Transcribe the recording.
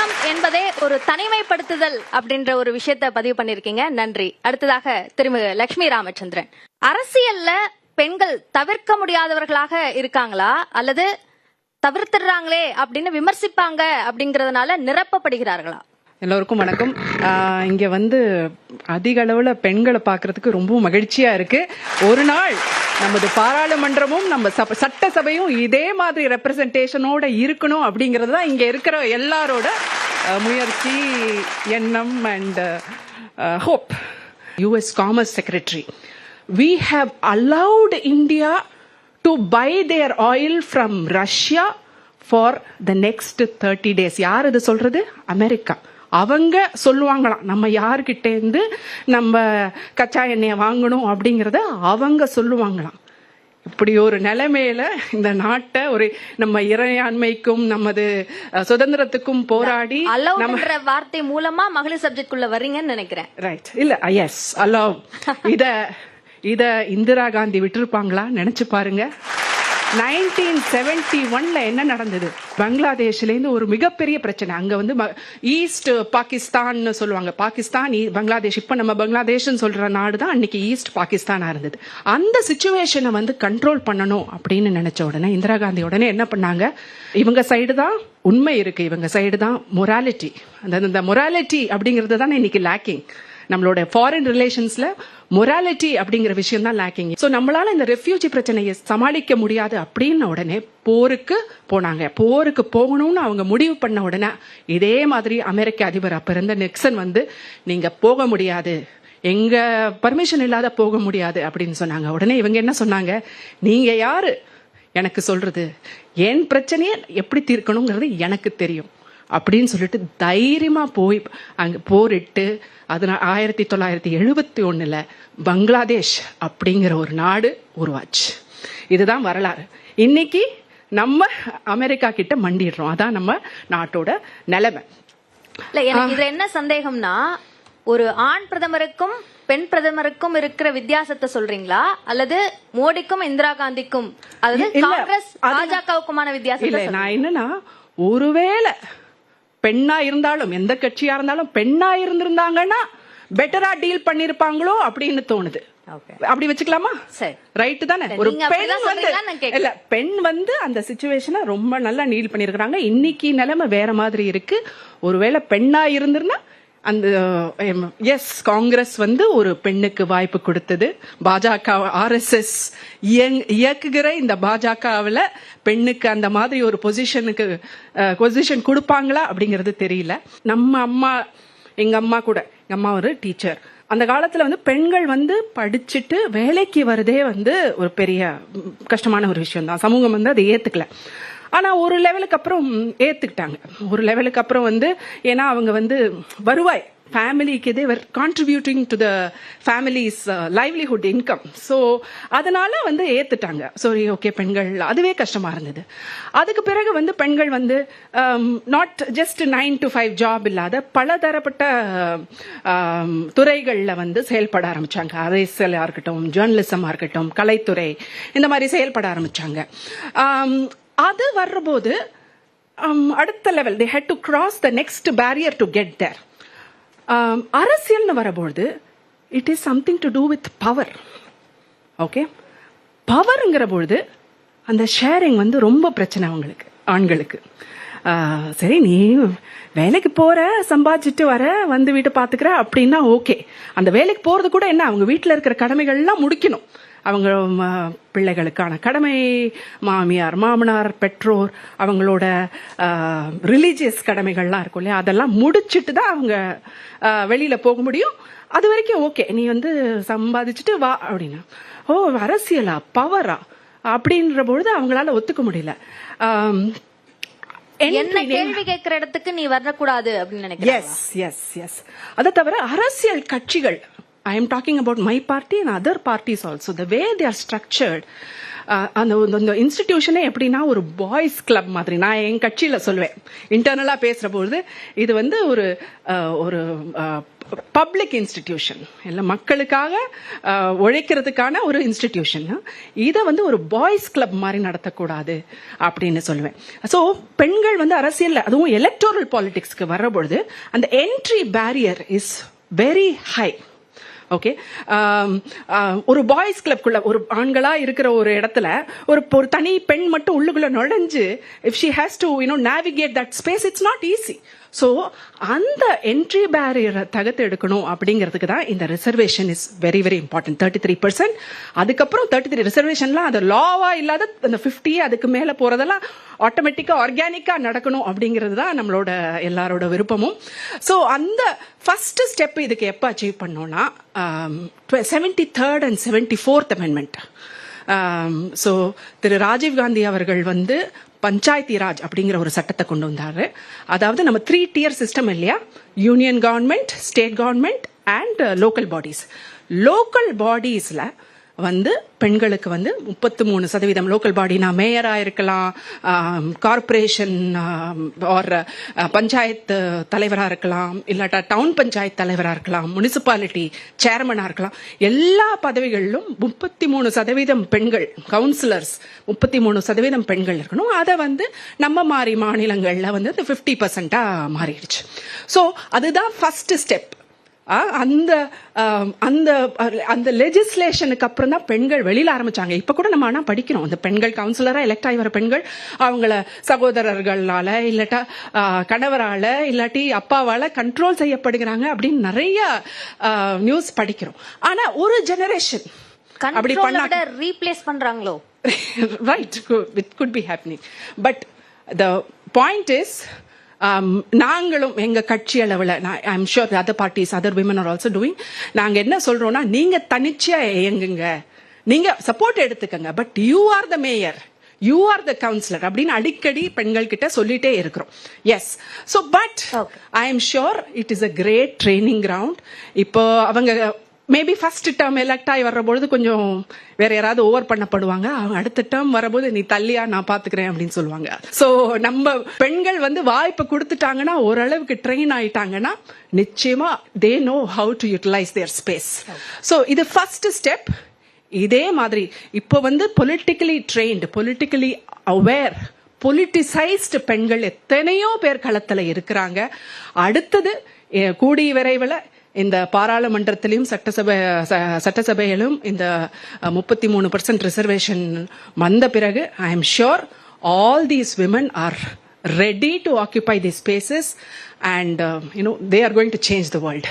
திருமணம் என்பதே ஒரு தனிமைப்படுத்துதல் அப்படின்ற ஒரு விஷயத்தை பதிவு பண்ணிருக்கீங்க. நன்றி. அடுத்ததாக திருமிகு லட்சுமி ராமச்சந்திரன், அரசியல்ல பெண்கள் தவிர்க்க முடியாதவர்களாக இருக்காங்களா அல்லது தவிர்த்துறாங்களே அப்படின்னு விமர்சிப்பாங்க அப்படிங்கறதுனால நிரப்பப்படுகிறார்களா? எல்லோருக்கும் வணக்கம். இங்க அதிக அளவுல பெண்களை பாக்குறதுக்கு ரொம்ப மகிழ்ச்சியா இருக்கு. ஒரு நாள் நமது பாராளுமன்றமும் நம்ம சட்டசபையும் இதே மாதிரி ரெப்ரசன்டேஷனோட இருக்கணும் அப்படிங்கிறது தான் இங்க இருக்கிற எல்லாரோட முயற்சி, எண்ணம் and hope. US Commerce Secretary, we have allowed India to buy their oil from Russia for the next 30 days. யார் இது சொல்றது? அமெரிக்கா. அவங்க சொல்லுவாங்களாம், நம்ம யார்கிட்ட இருந்து நம்ம கச்சா எண்ணெயை வாங்கணும் அப்படிங்கறத அவங்க சொல்லுவாங்களாம். இப்படி ஒரு நிலைமையில இந்த நாட்டை நம்ம இறையாண்மைக்கும் நமது சுதந்திரத்துக்கும் போராடி நம்ம வார்த்தை மூலமா மகளிர் சப்ஜெக்ட்குள்ள வர்றீங்கன்னு நினைக்கிறேன். ரைட்? இல்ல, எஸ், அலோவ். இத இந்திரா காந்தி விட்டுருப்பாங்களா? நினைச்சு பாருங்க. 1971 என்ன நடந்தது? பங்களாதேஷ்ல இருந்து ஒரு மிகப்பெரிய பிரச்சனை. அங்க ஈஸ்ட் பாகிஸ்தான் சொல்லுவாங்க. பாகிஸ்தான், பங்களாதேஷ். இப்ப நம்ம பங்களாதேஷ் சொல்ற நாடு தான் அன்னைக்கு ஈஸ்ட் பாகிஸ்தானா இருந்தது. அந்த சிச்சுவேஷனை கண்ட்ரோல் பண்ணணும் அப்படின்னு நினைச்ச உடனே இந்திரா காந்தி உடனே என்ன பண்ணாங்க? இவங்க சைடு தான் உண்மை இருக்கு, இவங்க சைடு தான் மொராலிட்டி. அந்த மொராலிட்டி அப்படிங்கிறது தான் இன்னைக்கு லேக்கிங். நம்மளோட ஃபாரின் ரிலேஷன்ஸ்ல மொராலிட்டி அப்படிங்கிற விஷயம் தான் லேக்கிங். சோ நம்மளால இந்த ரெஃப்யூஜி பிரச்சனையை சமாளிக்க முடியாது அப்படின்னு உடனே போருக்கு போனாங்க. போருக்கு போகணும்னு அவங்க முடிவு பண்ண உடனே இதே மாதிரி அமெரிக்க அதிபர் அப்ப இருந்த நிக்சன் நீங்க போக முடியாது, எங்க பர்மிஷன் இல்லாத போக முடியாது அப்படின்னு சொன்னாங்க. உடனே இவங்க என்ன சொன்னாங்க? நீங்க யாரு எனக்கு சொல்றது? என் பிரச்சனையை எப்படி தீர்க்கணுங்கிறது எனக்கு தெரியும் அப்படின்னு சொல்லிட்டு தைரியமா போய் அங்க போரிட்டு 1971 பங்களாதேஷ் அப்படிங்கிற ஒரு நாடு உருவாச்சு. இதுதான் வரலாறு. இன்னைக்கு நம்ம அமெரிக்கா கிட்ட மண்டிடுறோம். அதான் நம்ம நாட்டோட நிலைமை. இல்ல, எனக்கு இதுல என்ன சந்தேகம்னா, ஒரு ஆண் பிரதமருக்கும் பெண் பிரதமருக்கும் இருக்கிற வித்தியாசத்தை சொல்றீங்களா அல்லது மோடிக்கும் இந்திரா காந்திக்கும், அதாவது காங்கிரஸ் பாஜகவுக்குமான வித்தியாசம்? இல்ல, நான் என்னன்னா, ஒருவேளை பெண்ணா இருந்தாலும், எந்த கட்சியா இருந்தாலும் பெண்ணா இருந்திருந்தாங்கன்னா பெட்டரா டீல் பண்ணிருப்பாங்களோ அப்படின்னு தோணுது. அப்படி வச்சுக்கலாமா? ரைட் தானே? ஒரு பெண் அந்த சிச்சுவேஷனை ரொம்ப நல்லா டீல் பண்ணிருக்காங்க. இன்னைக்கு நிலைமை வேற மாதிரி இருக்கு. ஒருவேளை பெண்ணா இருந்திருந்தா அந்த எஸ், காங்கிரஸ் ஒரு பெண்ணுக்கு வாய்ப்பு கொடுத்தது. பாஜக, RSS இயக்குகிற இந்த பாஜகவுல பெண்ணுக்கு அந்த மாதிரி ஒரு பொசிஷன் கொடுப்பாங்களா அப்படிங்கறது தெரியல. நம்ம அம்மா, எங்க அம்மா கூட, எங்க அம்மா ஒரு டீச்சர். அந்த காலத்துல பெண்கள் படிச்சுட்டு வேலைக்கு வரதே ஒரு பெரிய கஷ்டமான ஒரு விஷயம் தான். சமூகம் அதை ஏத்துக்கல. ஆனா ஒரு லெவலுக்கு அப்புறம் ஏத்துக்கிட்டாங்க. ஒரு லெவலுக்கு அப்புறம் ஏன்னா அவங்க வருவாய் ஃபேமிலிக்கு இதே contributing to the families livelihood income. So அதனால ஏத்துட்டாங்க. சரி, ஓகே, பெண்கள் அதுவே கஷ்டமா இருந்தது. அதுக்கு பிறகு பெண்கள் நாட் ஜஸ்ட் 9 to 5 ஜாப் இல்லாத பலதரப்பட்ட துறைகள்ல செயல்பட ஆரம்பிச்சாங்க. அரசியலா இருக்கட்டும், ஜேர்னலிசமா இருக்கட்டும், கலைத்துறை, இந்த மாதிரி செயல்பட ஆரம்பிச்சாங்க. அது வர்றபோது அடுத்த level, they had to cross the next barrier to get there. அரசியல்னு வரபோது it is something to do with power. Okay, பவர்ங்கிற பொழுது அந்த ஷேரிங் ரொம்ப பிரச்சனை அவங்களுக்கு, ஆண்களுக்கு. சரி, நீ வேலைக்கு போற, சம்பாதிச்சுட்டு வர, வீட்டை பாத்துக்கிற அப்படின்னா ஓகே. அந்த வேலைக்கு போறது கூட என்ன, அவங்க வீட்டுல இருக்கிற கடமைகள்லாம் முடிக்கணும். அவங்க பிள்ளைகளுக்கான கடமை, மாமியார், மாமனார், பெற்றோர், அவங்களோட ரிலீஜியஸ் கடமைகள்லாம் இருக்கும் இல்லையா, அதெல்லாம் முடிச்சுட்டு தான் அவங்க வெளியில போக முடியும். அது வரைக்கும் ஓகே, நீ சம்பாதிச்சுட்டு வா அப்படின்னா. ஓ, அரசியலா, பவரா அப்படின்ற பொழுது அவங்களால ஒத்துக்க முடியல. என்ன கேள்வி கேட்கிற இடத்துக்கு நீ வரக்கூடாது அப்படின்னு நினைக்கிறேன். Yes yes yes. அதை தவிர அரசியல் கட்சிகள், I am talking about my party and other parties also, the way they are structured, அந்த இன்ஸ்டிடியூஷனே எப்படின்னா ஒரு பாய்ஸ் கிளப் மாதிரி. நான் என் கட்சியில சொல்லுவேன், இன்டர்னலா பேசுற பொழுது இது வந்து ஒரு ஒரு பப்ளிக் இன்ஸ்டிடியூஷன், இல்லை மக்களுக்காக உழைக்கிறதுக்கான ஒரு இன்ஸ்டிடியூஷன். இதை வந்து ஒரு பாய்ஸ் கிளப் மாதிரி நடத்தக்கூடாது அப்படின்னு சொல்லுவேன். ஸோ பெண்கள் வந்து அரசியல், அதுவும் எலக்டோரல் பாலிடிக்ஸ்க்கு வர்ற பொழுது அந்த entry barrier is very high. Okay, ஒரு பாய்ஸ் கிளப்குள்ள ஒரு ஆண்களா இருக்கிற ஒரு இடத்துல ஒரு தனி பெண் மட்டும் உள்ளுக்குள்ள நுழைஞ்சு if she has to navigate that space, it's not easy. So அந்த என்ட்ரி பேரியரை தகர்த்து எடுக்கணும் அப்படிங்கிறதுக்கு தான் இந்த reservation is very very important. 33%. அதுக்கப்புறம் 33 ரிசர்வேஷன்லாம் அது லாவா இல்லாத அந்த 50 அதுக்கு மேலே போறதெல்லாம் ஆட்டோமேட்டிக்கா ஆர்கானிக்கா நடக்கணும் அப்படிங்கிறது தான் நம்மளோட எல்லாரோட விருப்பமும். ஸோ அந்த ஃபர்ஸ்ட் ஸ்டெப் இதுக்கு எப்போ அச்சீவ் பண்ணோம்னா 73rd and 74th amendment. So Thiru Rajiv Gandhi அவர்கள் வந்து பஞ்சாயத்தி ராஜ் அப்படிங்கிற ஒரு சட்டத்தை கொண்டு வந்தாரு. அதாவது நம்ம 3 tier சிஸ்டம் இல்லையா, union government, state government and local bodies. Local பாடிஸ்ல வந்து பெண்களுக்கு வந்து 33%. லோக்கல் பாடினா மேயரா இருக்கலாம், கார்பரேஷன் ஆர் பஞ்சாயத்து தலைவராக இருக்கலாம், இல்லாட்டா டவுன் பஞ்சாயத்து தலைவராக இருக்கலாம், முனிசிபாலிட்டி சேர்மனாக இருக்கலாம். எல்லா பதவிகளிலும் 33% பெண்கள், கவுன்சிலர்ஸ் 33% பெண்கள் இருக்கணும். அதை வந்து நம்ம மாதிரி மாநிலங்களில் வந்து 50% மாறிடுச்சு. ஸோ அதுதான் ஃபர்ஸ்ட் ஸ்டெப். அந்த அந்த அந்த லெஜிஸ்லேஷனுக்கு அப்புறம் தான் பெண்கள் வெளியில ஆரம்பிச்சாங்க. இப்ப கூட நம்ம ஆனா படிக்கிறோம், அந்த பெண்கள் கவுன்சிலரா எலெக்ட் ஆகி வர பெண்கள் அவங்கள சகோதரர்களால இல்லாட்டா கணவரால இல்லாட்டி அப்பாவால கண்ட்ரோல் செய்யப்படுகிறாங்க அப்படின்னு நிறைய நியூஸ் படிக்கிறோம். ஆனா ஒரு ஜெனரேஷன் அப்படி பண்ண ரீப்ளேஸ் பண்றாங்களோ, right, it could be happening. But the point is, நாங்களும் எங்க கட்சி அளவில், I am sure other parties, other women are also doing. நாங்க என்ன சொல்றோம்னா, நீங்க தனிச்சையா இயங்குங்க, நீங்க சப்போர்ட் எடுத்துக்கங்க, but you are the mayor, you are the councillor அப்படின்னு அடிக்கடி பெண்கள் கிட்ட சொல்லிட்டே இருக்கிறோம். Yes, so but I am sure it is a great training ground. இப்போ அவங்க மேபி ஃபர்ஸ்ட் டேர்ம் எலெக்ட் ஆகி வர்றபொழுது கொஞ்சம் வேற யாராவது ஓவர் பண்ணப்படுவாங்க. அவங்க அடுத்த டேர்ம் வரபோது நீ தள்ளியா, நான் பாத்துக்கிறேன் அப்படின்னு சொல்லுவாங்க. ஸோ நம்ம பெண்கள் வந்து வாய்ப்பு கொடுத்துட்டாங்கன்னா, ஓரளவுக்கு ட்ரெயின் ஆயிட்டாங்கன்னா, நிச்சயமா they know how to utilise their space. So இது ஃபர்ஸ்ட் ஸ்டெப். இதே மாதிரி இப்போ வந்து politically trained, politically aware, politicised பெண்கள் எத்தனையோ பேர் களத்துல இருக்கிறாங்க. அடுத்தது கூடிய விரைவில் இந்த பாராளுமன்றத்திலும் சட்டசபையிலும் இந்த 33% ரிசர்வேஷன் வந்த பிறகு ஐ am sure all these women are ready to occupy the spaces and they are going to change the world.